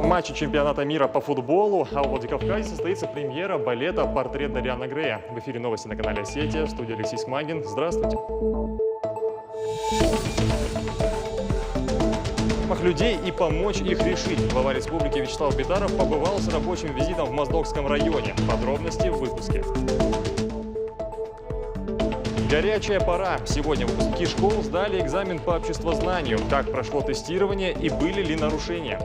Матчи чемпионата мира по футболу, а в Владикавказе состоится премьера балета «Портрет Дориана Грея». В эфире новости на канале «Осетия», в студии Алексей Смагин. Здравствуйте. Людей и помочь их решить. Глава республики Вячеслав Битаров побывал с рабочим визитом в Моздокском районе. Подробности в выпуске. Горячая пора. Сегодня выпускники школ сдали экзамен по обществознанию. Как прошло тестирование и были ли нарушения?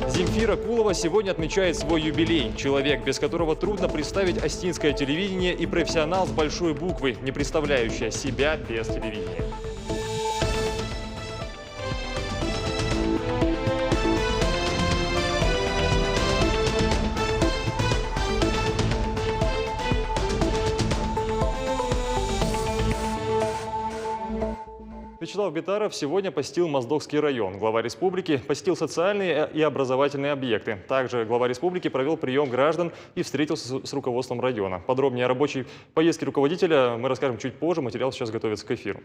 Земфира Кулова сегодня отмечает свой юбилей. Человек, без которого трудно представить остинское телевидение, и профессионал с большой буквы, не представляющая себя без телевидения. Вячеслав Битаров сегодня посетил Моздокский район. Глава республики посетил социальные и образовательные объекты. Также глава республики провел прием граждан и встретился с руководством района. Подробнее о рабочей поездке руководителя мы расскажем чуть позже. Материал сейчас готовится к эфиру.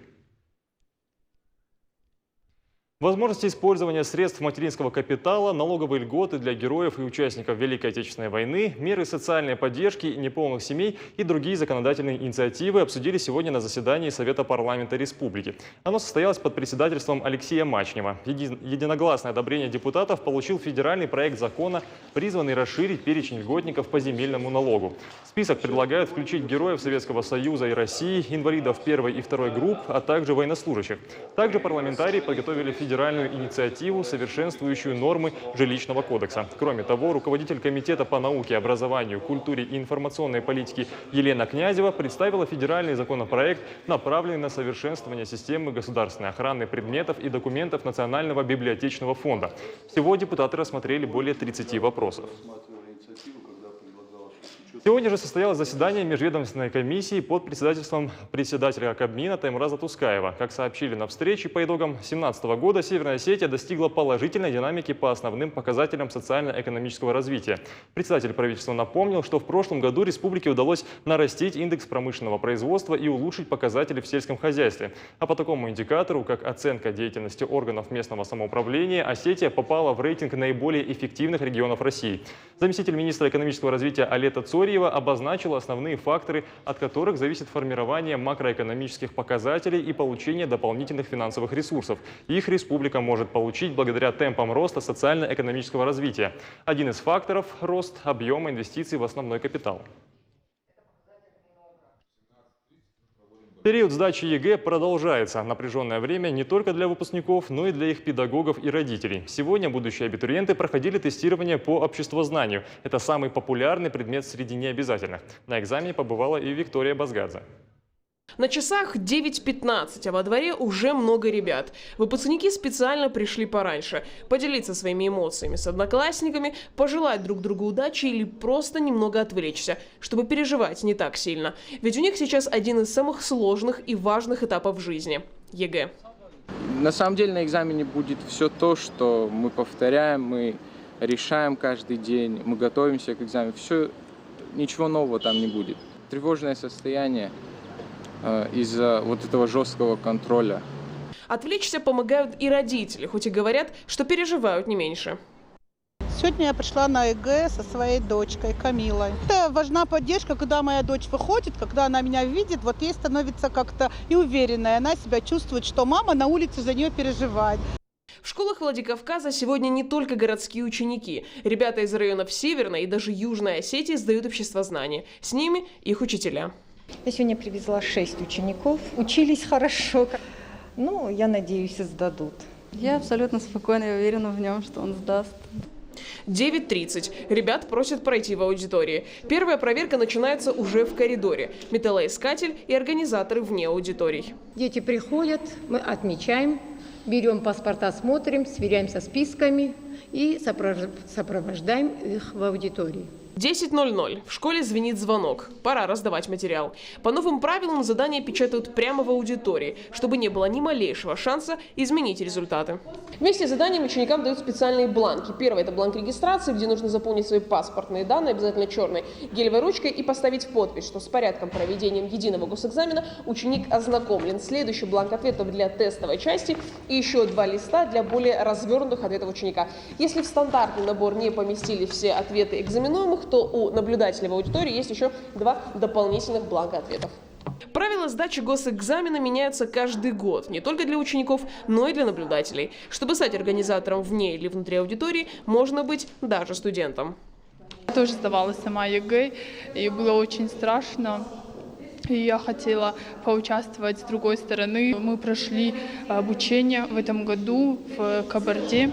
Возможности использования средств материнского капитала, налоговые льготы для героев и участников Великой Отечественной войны, меры социальной поддержки неполных семей и другие законодательные инициативы обсудили сегодня на заседании Совета парламента республики. Оно состоялось под председательством Алексея Мачнева. Единогласное одобрение депутатов получил федеральный проект закона, призванный расширить перечень льготников по земельному налогу. В список предлагают включить героев Советского Союза и России, инвалидов первой и второй групп, а также военнослужащих. Также парламентарии подготовили федеральную инициативу, совершенствующую нормы жилищного кодекса. Кроме того, руководитель Комитета по науке, образованию, культуре и информационной политике Елена Князева представила федеральный законопроект, направленный на совершенствование системы государственной охраны предметов и документов Национального библиотечного фонда. Всего депутаты рассмотрели более 30 вопросов. Сегодня же состоялось заседание межведомственной комиссии под председательством председателя Кабмина Таймураза Тускаева. Как сообщили на встрече, по итогам 2017 года Северная Осетия достигла положительной динамики по основным показателям социально-экономического развития. Председатель правительства напомнил, что в прошлом году республике удалось нарастить индекс промышленного производства и улучшить показатели в сельском хозяйстве. А по такому индикатору, как оценка деятельности органов местного самоуправления, Осетия попала в рейтинг наиболее эффективных регионов России. Заместитель министра экономического развития Алета Цориева обозначила основные факторы, от которых зависит формирование макроэкономических показателей и получение дополнительных финансовых ресурсов. Их республика может получить благодаря темпам роста социально-экономического развития. Один из факторов – рост объема инвестиций в основной капитал. Период сдачи ЕГЭ продолжается. Напряженное время не только для выпускников, но и для их педагогов и родителей. Сегодня будущие абитуриенты проходили тестирование по обществознанию. Это самый популярный предмет среди необязательных. На экзамене побывала и Виктория Базгадзе. На часах 9:15, а во дворе уже много ребят. Выпускники специально пришли пораньше. Поделиться своими эмоциями с одноклассниками, пожелать друг другу удачи или просто немного отвлечься, чтобы переживать не так сильно. Ведь у них сейчас один из самых сложных и важных этапов жизни – ЕГЭ. На самом деле на экзамене будет все то, что мы повторяем, мы решаем каждый день, мы готовимся к экзамену. Все, ничего нового там не будет. Тревожное состояние из-за вот этого жесткого контроля. Отвлечься помогают и родители, хоть и говорят, что переживают не меньше. Сегодня я пришла на ЕГЭ со своей дочкой Камилой. Это важна поддержка, когда моя дочь выходит, когда она меня видит, вот ей становится как-то и уверенной, она себя чувствует, что мама на улице за нее переживает. В школах Владикавказа сегодня не только городские ученики. Ребята из районов Северной и даже Южной Осетии сдают обществознание. С ними их учителя. Я сегодня привезла 6 учеников. Учились хорошо. Ну, я надеюсь, сдадут. Я абсолютно спокойна и уверена в нем, что он сдаст. 9:30. Ребят просят пройти в аудитории. Первая проверка начинается уже в коридоре. Металлоискатель и организаторы вне аудиторий. Дети приходят, мы отмечаем, берем паспорта, смотрим, сверяем со списками и сопровождаем их в аудитории. 10:00. В школе звенит звонок. Пора раздавать материал. По новым правилам задания печатают прямо в аудитории, чтобы не было ни малейшего шанса изменить результаты. Вместе с заданием ученикам дают специальные бланки. Первый – это бланк регистрации, где нужно заполнить свои паспортные данные, обязательно черной гелевой ручкой, и поставить подпись, что с порядком проведения единого госэкзамена ученик ознакомлен. Следующий бланк ответов для тестовой части и еще 2 листа для более развернутых ответов ученика. Если в стандартный набор не поместили все ответы экзаменуемых, то у наблюдателя в аудитории есть еще 2 дополнительных бланка ответов. Правила сдачи госэкзамена меняются каждый год, не только для учеников, но и для наблюдателей. Чтобы стать организатором вне или внутри аудитории, можно быть даже студентом. Я тоже сдавала сама ЕГЭ, и было очень страшно. И я хотела поучаствовать с другой стороны. Мы прошли обучение в этом году в Кабарде,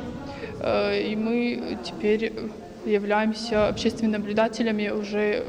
и мы теперь являемся общественными наблюдателями уже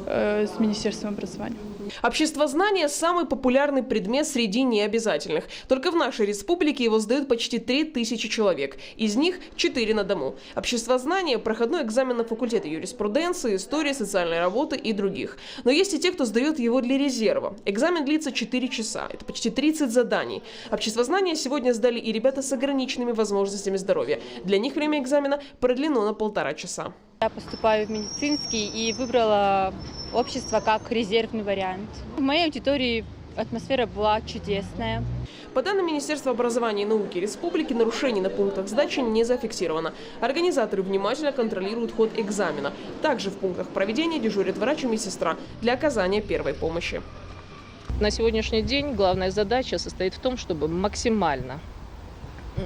с Министерством образования. Обществознание – самый популярный предмет среди необязательных. Только в нашей республике его сдают почти 3000 человек. Из них 4 на дому. Обществознание – проходной экзамен на факультеты юриспруденции, истории, социальной работы и других. Но есть и те, кто сдает его для резерва. Экзамен длится 4 часа. Это почти 30 заданий. Обществознание сегодня сдали и ребята с ограниченными возможностями здоровья. Для них время экзамена продлено на 1,5 часа. Я поступаю в медицинский и выбрала общество как резервный вариант. В моей аудитории атмосфера была чудесная. По данным Министерства образования и науки республики, нарушений на пунктах сдачи не зафиксировано. Организаторы внимательно контролируют ход экзамена. Также в пунктах проведения дежурят врач и медсестра для оказания первой помощи. На сегодняшний день главная задача состоит в том, чтобы максимально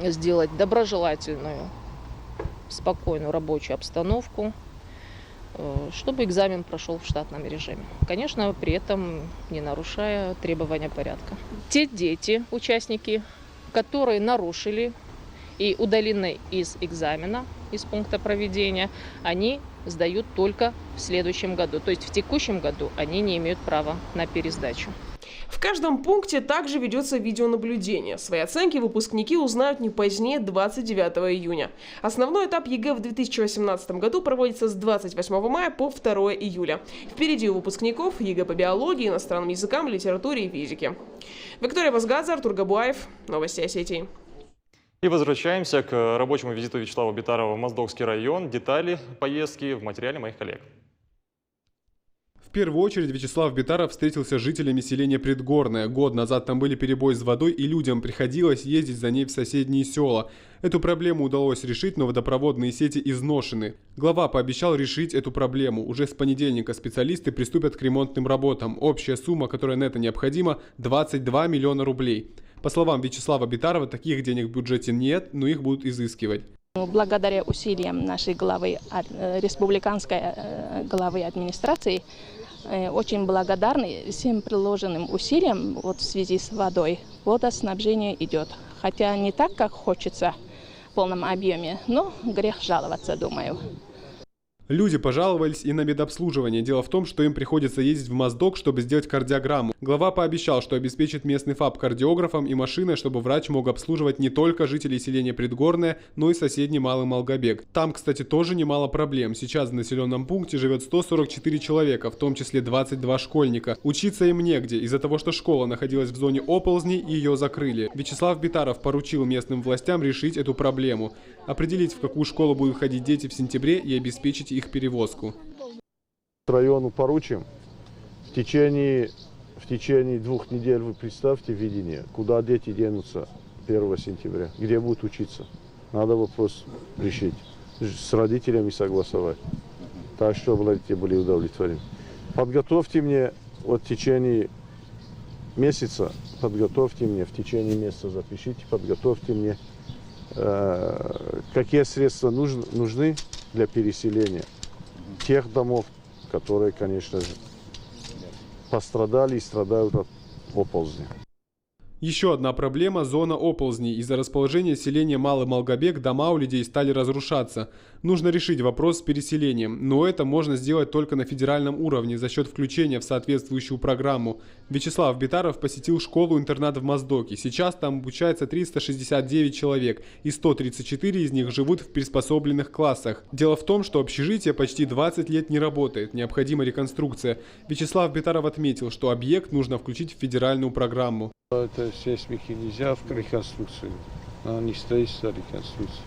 сделать доброжелательную, спокойную рабочую обстановку, чтобы экзамен прошел в штатном режиме. Конечно, при этом не нарушая требования порядка. Те дети, участники, которые нарушили и удалены из экзамена, из пункта проведения, они сдают только в следующем году. То есть в текущем году они не имеют права на пересдачу. В каждом пункте также ведется видеонаблюдение. Свои оценки выпускники узнают не позднее 29 июня. Основной этап ЕГЭ в 2018 году проводится с 28 мая по 2 июля. Впереди у выпускников ЕГЭ по биологии, иностранным языкам, литературе и физике. Виктория Вазгадзе, Артур Габуаев. Новости Осетии. И возвращаемся к рабочему визиту Вячеслава Битарова в Моздокский район. Детали поездки в материале моих коллег. В первую очередь Вячеслав Битаров встретился с жителями селения Предгорное. Год назад там были перебои с водой, и людям приходилось ездить за ней в соседние села. Эту проблему удалось решить, но водопроводные сети изношены. Глава пообещал решить эту проблему. Уже с понедельника специалисты приступят к ремонтным работам. Общая сумма, которая на это необходима, 22 миллиона рублей. По словам Вячеслава Битарова, таких денег в бюджете нет, но их будут изыскивать. Благодаря усилиям нашей главы, республиканской главы администрации, очень благодарны всем приложенным усилиям в связи с водой. Водоснабжение идет. Хотя не так, как хочется в полном объеме, но грех жаловаться, думаю. Люди пожаловались и на медобслуживание. Дело в том, что им приходится ездить в Моздок, чтобы сделать кардиограмму. Глава пообещал, что обеспечит местный ФАП кардиографом и машиной, чтобы врач мог обслуживать не только жителей селения Предгорное, но и соседний Малый Малгобек. Там, кстати, тоже немало проблем. Сейчас в населенном пункте живет 144 человека, в том числе 22 школьника. Учиться им негде. Из-за того, что школа находилась в зоне оползней, ее закрыли. Вячеслав Битаров поручил местным властям решить эту проблему. Определить, в какую школу будут ходить дети в сентябре и обеспечить их перевозку. Району поручим. В течение 2 недель вы представьте видение, куда дети денутся 1 сентября, где будут учиться. Надо вопрос решить, с родителями согласовать, так, чтобы родители были удовлетворены. Подготовьте мне в течение месяца, в течение месяца запишите, подготовьте мне, какие средства нужны для переселения тех домов, которые, конечно же, пострадали и страдают от оползня. Еще одна проблема – зона оползней. Из-за расположения селения Малый Малгобек дома у людей стали разрушаться. Нужно решить вопрос с переселением, но это можно сделать только на федеральном уровне за счет включения в соответствующую программу. Вячеслав Битаров посетил школу-интернат в Моздоке. Сейчас там обучается 369 человек, и 134 из них живут в приспособленных классах. Дело в том, что общежитие почти 20 лет не работает, необходима реконструкция. Вячеслав Битаров отметил, что объект нужно включить в федеральную программу. Это сейсмики нельзя в реконструкцию. Она не строится, а реконструкция.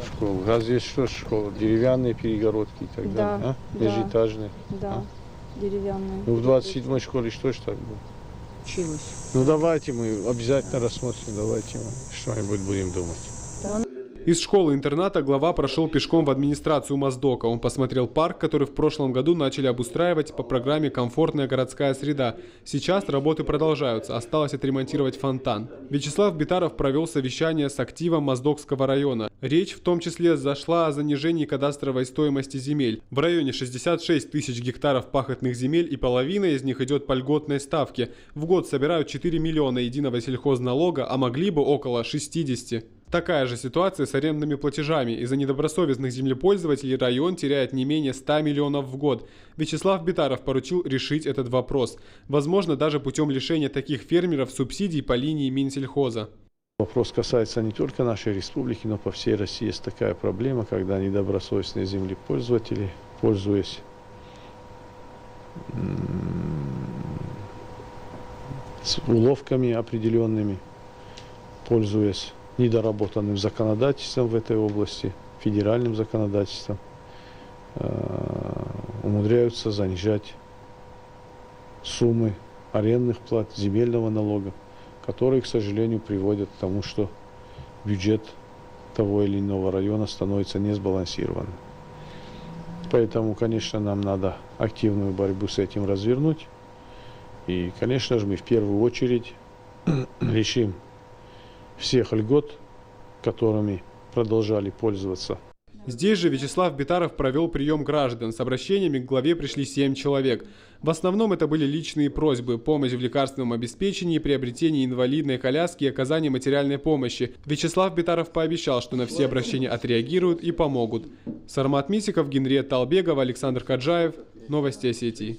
Школа. Разве что школа? Деревянные перегородки и так далее. А? Межэтажные. Да, деревянные. Ну, в 27-й школе что ж так было? Училась. Ну давайте мы обязательно рассмотрим, давайте мы что-нибудь будем думать. Из школы-интерната глава прошел пешком в администрацию Моздока. Он посмотрел парк, который в прошлом году начали обустраивать по программе «Комфортная городская среда». Сейчас работы продолжаются, осталось отремонтировать фонтан. Вячеслав Битаров провел совещание с активом Моздокского района. Речь в том числе зашла о занижении кадастровой стоимости земель. В районе 66 тысяч гектаров пахотных земель, и половина из них идет по льготной ставке. В год собирают 4 миллиона единого сельхозналога, а могли бы около 60. Такая же ситуация с арендными платежами. Из-за недобросовестных землепользователей район теряет не менее 100 миллионов в год. Вячеслав Битаров поручил решить этот вопрос. Возможно, даже путем лишения таких фермеров субсидий по линии Минсельхоза. Вопрос касается не только нашей республики, но по всей России есть такая проблема, когда недобросовестные землепользователи, пользуясь уловками определенными, пользуясь недоработанным законодательством в этой области, федеральным законодательством, умудряются занижать суммы арендных плат, земельного налога, которые, к сожалению, приводят к тому, что бюджет того или иного района становится несбалансированным. Поэтому, конечно, нам надо активную борьбу с этим развернуть. И, конечно же, мы в первую очередь решим всех льгот, которыми продолжали пользоваться. Здесь же Вячеслав Битаров провел прием граждан. С обращениями к главе пришли 7 человек. В основном это были личные просьбы: помощь в лекарственном обеспечении, приобретении инвалидной коляски и оказание материальной помощи. Вячеслав Битаров пообещал, что на все обращения отреагируют и помогут. Сармат Мисиков, Генриетта Албегова, Александр Каджаев. Новости Осетии.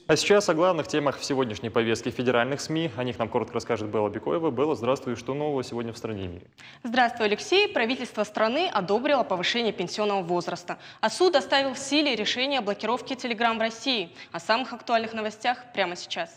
А сейчас о главных темах в сегодняшней повестке федеральных СМИ. О них нам коротко расскажет Белла Бекоева. Белла, здравствуй. Что нового сегодня в стране и мире? Здравствуй, Алексей. Правительство страны одобрило повышение пенсионного возраста. А суд оставил в силе решение о блокировке Telegram в России. О самых актуальных новостях прямо сейчас.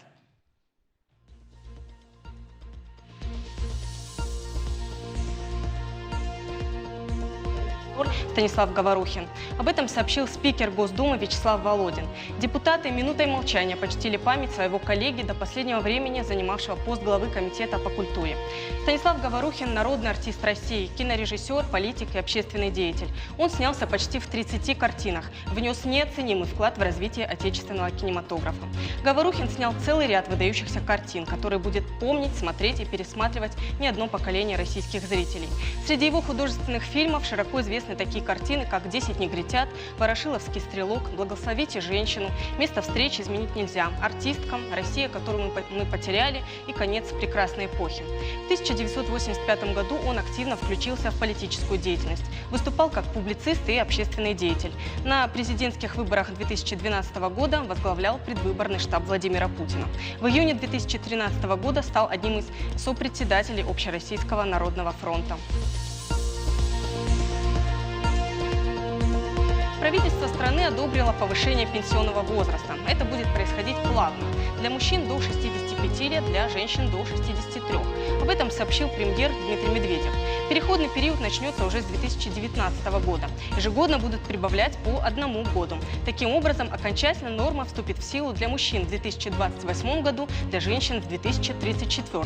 Станислав Говорухин. Об этом сообщил спикер Госдумы Вячеслав Володин. Депутаты минутой молчания почтили память своего коллеги, до последнего времени занимавшего пост главы комитета по культуре. Станислав Говорухин – народный артист России, кинорежиссер, политик и общественный деятель. Он снялся почти в 30 картинах, внес неоценимый вклад в развитие отечественного кинематографа. Говорухин снял целый ряд выдающихся картин, которые будет помнить, смотреть и пересматривать не одно поколение российских зрителей. Среди его художественных фильмов широко известны такие картины, как «10 негритят», «Ворошиловский стрелок», «Благословите женщину», «Место встречи изменить нельзя», «Артистка», «Россия, которую мы потеряли» и «Конец прекрасной эпохи». В 1985 году он активно включился в политическую деятельность, выступал как публицист и общественный деятель. На президентских выборах 2012 года возглавлял предвыборный штаб Владимира Путина. В июне 2013 года стал одним из сопредседателей Общероссийского народного фронта. Правительство страны одобрило повышение пенсионного возраста. Это будет происходить плавно. Для мужчин до 65 лет, для женщин до 63. Об этом сообщил премьер Дмитрий Медведев. Переходный период начнется уже с 2019 года. Ежегодно будут прибавлять по 1 году. Таким образом, окончательно норма вступит в силу для мужчин в 2028 году, для женщин в 2034.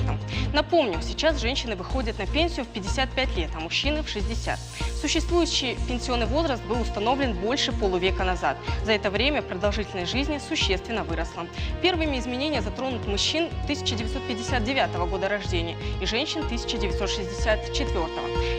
Напомню, сейчас женщины выходят на пенсию в 55 лет, а мужчины в 60. Существующий пенсионный возраст был установлен больше полувека назад. За это время продолжительность жизни существенно выросла. Первыми изменения затронут мужчин 1959 года рождения и женщин 1964.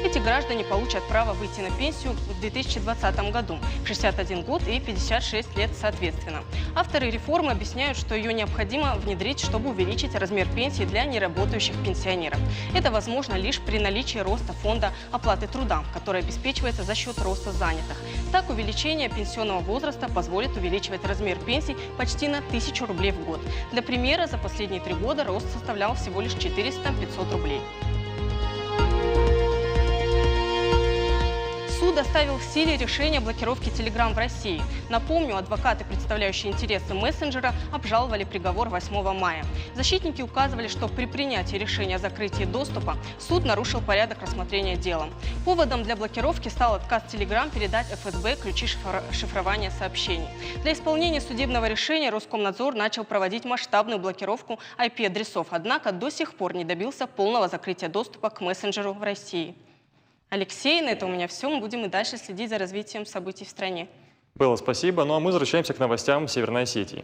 Эти граждане получат право выйти на пенсию в 2020 году в 61 год и 56 лет соответственно. Авторы реформы объясняют, что ее необходимо внедрить, чтобы увеличить размер пенсии для неработающих пенсионеров. Это возможно лишь при наличии роста фонда оплаты труда, который обеспечивается за счет роста занятых. Так, увеличение пенсионного возраста позволит увеличивать размер пенсий почти на 1000 рублей в год. Для примера, за последние 3 года рост составлял всего лишь 400-500 рублей. Суд оставил в силе решение о блокировке Telegram в России. Напомню, адвокаты, представляющие интересы мессенджера, обжаловали приговор 8 мая. Защитники указывали, что при принятии решения о закрытии доступа суд нарушил порядок рассмотрения дела. Поводом для блокировки стал отказ Telegram передать ФСБ ключи шифрования сообщений. Для исполнения судебного решения Роскомнадзор начал проводить масштабную блокировку IP-адресов, однако до сих пор не добился полного закрытия доступа к мессенджеру в России. Алексей, на это у меня все. Мы будем и дальше следить за развитием событий в стране. Белла, спасибо. Ну а мы возвращаемся к новостям Северной Осетии.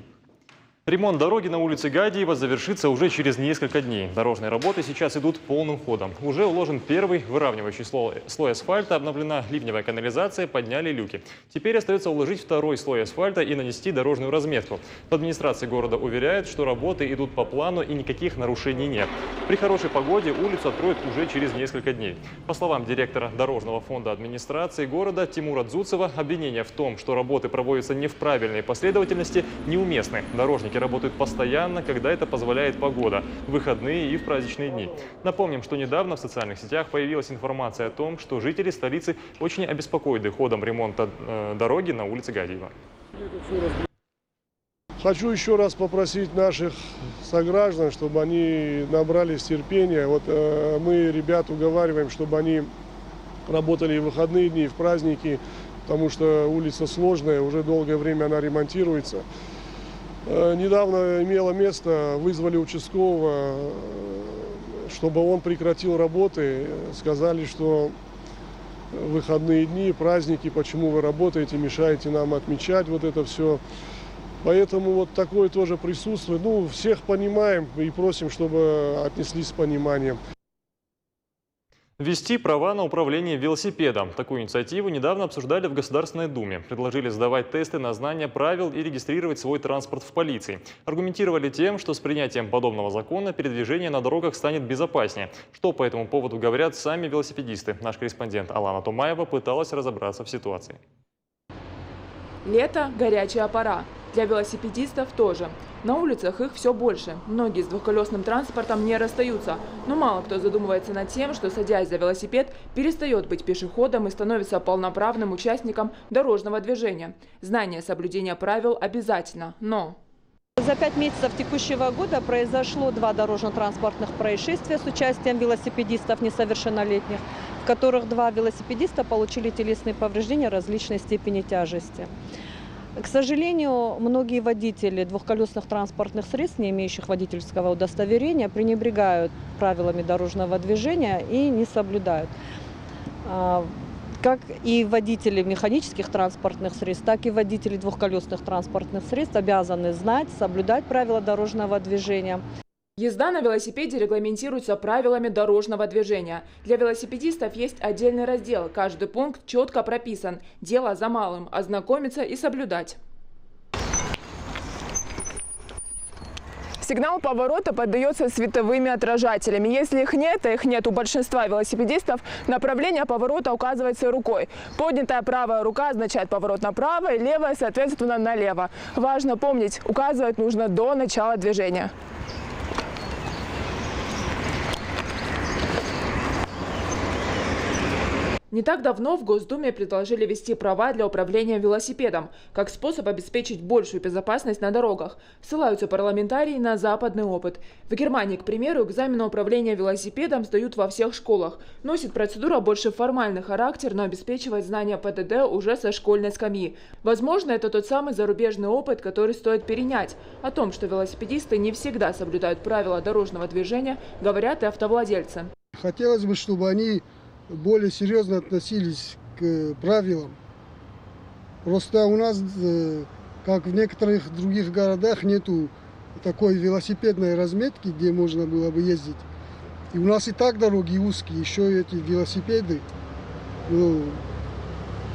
Ремонт дороги на улице Гадиева завершится уже через несколько дней. Дорожные работы сейчас идут полным ходом. Уже уложен первый выравнивающий слой асфальта, обновлена ливневая канализация, подняли люки. Теперь остается уложить второй слой асфальта и нанести дорожную разметку. В администрации города уверяют, что работы идут по плану и никаких нарушений нет. При хорошей погоде улицу откроют уже через несколько дней. По словам директора Дорожного фонда администрации города Тимура Дзуцева, обвинения в том, что работы проводятся не в правильной последовательности, неуместны. Дорожники работают постоянно, когда это позволяет погода, в выходные и в праздничные дни. Напомним, что недавно в социальных сетях появилась информация о том, что жители столицы очень обеспокоены ходом ремонта дороги на улице Гадиева. Хочу еще раз попросить наших сограждан, чтобы они набрались терпения. Вот мы ребят уговариваем, чтобы они работали и в выходные дни, и в праздники, потому что улица сложная, уже долгое время она ремонтируется. Недавно имело место, вызвали участкового, чтобы он прекратил работы. Сказали, что выходные дни, праздники, почему вы работаете, мешаете нам отмечать вот это все. Поэтому вот такое тоже присутствует. Ну, всех понимаем и просим, чтобы отнеслись с пониманием. Ввести права на управление велосипедом. Такую инициативу недавно обсуждали в Государственной Думе. Предложили сдавать тесты на знание правил и регистрировать свой транспорт в полиции. Аргументировали тем, что с принятием подобного закона передвижение на дорогах станет безопаснее. Что по этому поводу говорят сами велосипедисты? Наш корреспондент Алана Тумаева пыталась разобраться в ситуации. Лето – горячая пора. Для велосипедистов тоже. На улицах их все больше. Многие с двухколесным транспортом не расстаются. Но мало кто задумывается над тем, что, садясь за велосипед, перестает быть пешеходом и становится полноправным участником дорожного движения. Знание соблюдения правил обязательно, но... За 5 месяцев текущего года произошло 2 дорожно-транспортных происшествия с участием велосипедистов несовершеннолетних, в которых 2 велосипедиста получили телесные повреждения различной степени тяжести. К сожалению, многие водители двухколесных транспортных средств, не имеющих водительского удостоверения, пренебрегают правилами дорожного движения и не соблюдают. Как и водители механических транспортных средств, так и водители двухколесных транспортных средств обязаны знать, соблюдать правила дорожного движения. Езда на велосипеде регламентируется правилами дорожного движения. Для велосипедистов есть отдельный раздел. Каждый пункт четко прописан. Дело за малым – ознакомиться и соблюдать. Сигнал поворота поддается световыми отражателями. Если их нет у большинства велосипедистов, направление поворота указывается рукой. Поднятая правая рука означает поворот направо и левая, соответственно, налево. Важно помнить, указывать нужно до начала движения. Не так давно в Госдуме предложили ввести права для управления велосипедом, как способ обеспечить большую безопасность на дорогах. Ссылаются парламентарии на западный опыт. В Германии, к примеру, экзамен на управление велосипедом сдают во всех школах. Носит процедура больше формальный характер, но обеспечивает знания ПДД уже со школьной скамьи. Возможно, это тот самый зарубежный опыт, который стоит перенять. О том, что велосипедисты не всегда соблюдают правила дорожного движения, говорят и автовладельцы. Хотелось бы, чтобы они более серьезно относились к правилам Просто у нас, как в некоторых других городах, нету такой велосипедной разметки, где можно было бы ездить. И у нас и так дороги узкие, еще эти велосипеды. Ну,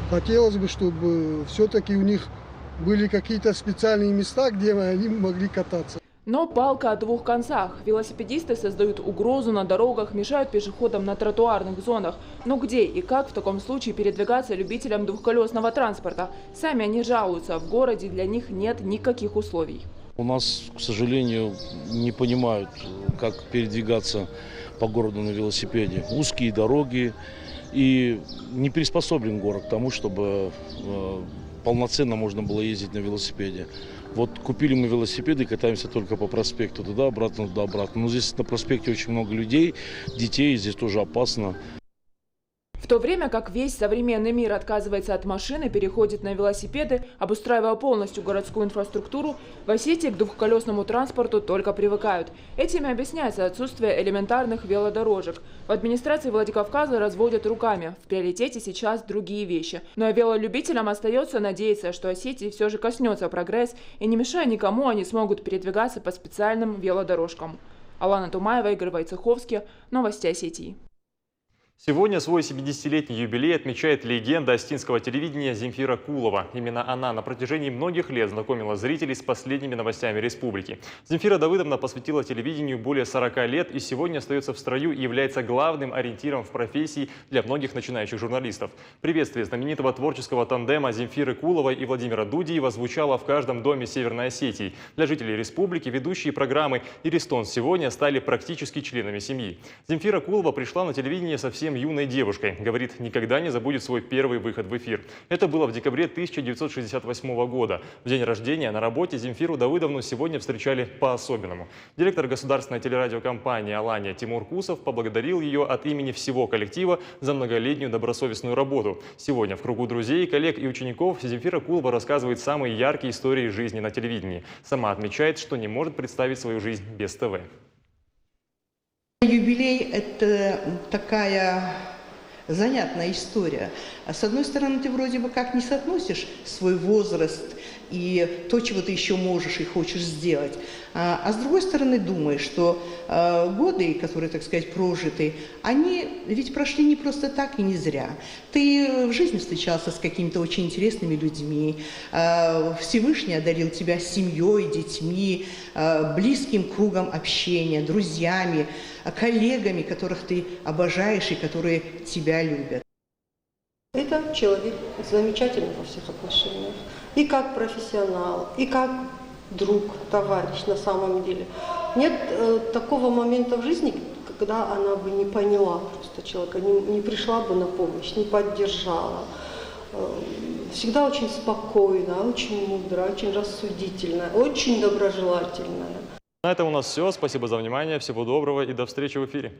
хотелось бы, чтобы все-таки у них были какие-то специальные места, где они могли кататься. Но палка о двух концах. Велосипедисты создают угрозу на дорогах, мешают пешеходам на тротуарных зонах. Но где и как в таком случае передвигаться любителям двухколесного транспорта? Сами они жалуются, в городе для них нет никаких условий. У нас, к сожалению, не понимают, как передвигаться по городу на велосипеде. Узкие дороги, и не приспособлен город к тому, чтобы полноценно можно было ездить на велосипеде. Вот купили мы велосипеды, катаемся только по проспекту, туда-обратно, туда-обратно. Но здесь на проспекте очень много людей, детей, здесь тоже опасно. В то время как весь современный мир отказывается от машин и переходит на велосипеды, обустраивая полностью городскую инфраструктуру, в Осетии к двухколесному транспорту только привыкают. Этим и объясняется отсутствие элементарных велодорожек. В администрации Владикавказа разводят руками. В приоритете сейчас другие вещи. Но велолюбителям остается надеяться, что Осетии все же коснется прогресс, и не мешая никому, они смогут передвигаться по специальным велодорожкам. Алана Тумаева, Игорь Войцеховский. Новости Осетии. Сегодня свой 70-летний юбилей отмечает легенда остинского телевидения Земфира Кулова. Именно она на протяжении многих лет знакомила зрителей с последними новостями республики. Земфира Давыдовна посвятила телевидению более 40 лет и сегодня остается в строю и является главным ориентиром в профессии для многих начинающих журналистов. Приветствие знаменитого творческого тандема Земфиры Куловой и Владимира Дудиева звучало в каждом доме Северной Осетии. Для жителей республики ведущие программы «Иристон сегодня» стали практически членами семьи. Земфира Кулова пришла на телевидение совсем юной девушкой. Говорит, никогда не забудет свой первый выход в эфир. Это было в декабре 1968 года. В день рождения на работе Земфиру Давыдовну сегодня встречали по-особенному. Директор государственной телерадиокомпании «Алания» Тимур Кусов поблагодарил ее от имени всего коллектива за многолетнюю добросовестную работу. Сегодня в кругу друзей, коллег и учеников Земфира Кулова рассказывает самые яркие истории жизни на телевидении. Сама отмечает, что не может представить свою жизнь без ТВ. Юбилей – это такая занятная история. С одной стороны, ты вроде бы как не соотносишь свой возраст и то, чего ты еще можешь и хочешь сделать. А с другой стороны, думаешь, что годы, которые, так сказать, прожиты, они ведь прошли не просто так и не зря. Ты в жизни встречался с какими-то очень интересными людьми, Всевышний одарил тебя семьей, детьми, близким кругом общения, друзьями, коллегами, которых ты обожаешь и которые тебя любят. Это человек замечательный во всех отношениях. И как профессионал, и как друг, товарищ на самом деле. Нет такого момента в жизни, когда она бы не поняла просто человека, не пришла бы на помощь, не поддержала. Всегда очень спокойная, очень мудрая, очень рассудительная, очень доброжелательная. На этом у нас все. Спасибо за внимание. Всего доброго и до встречи в эфире.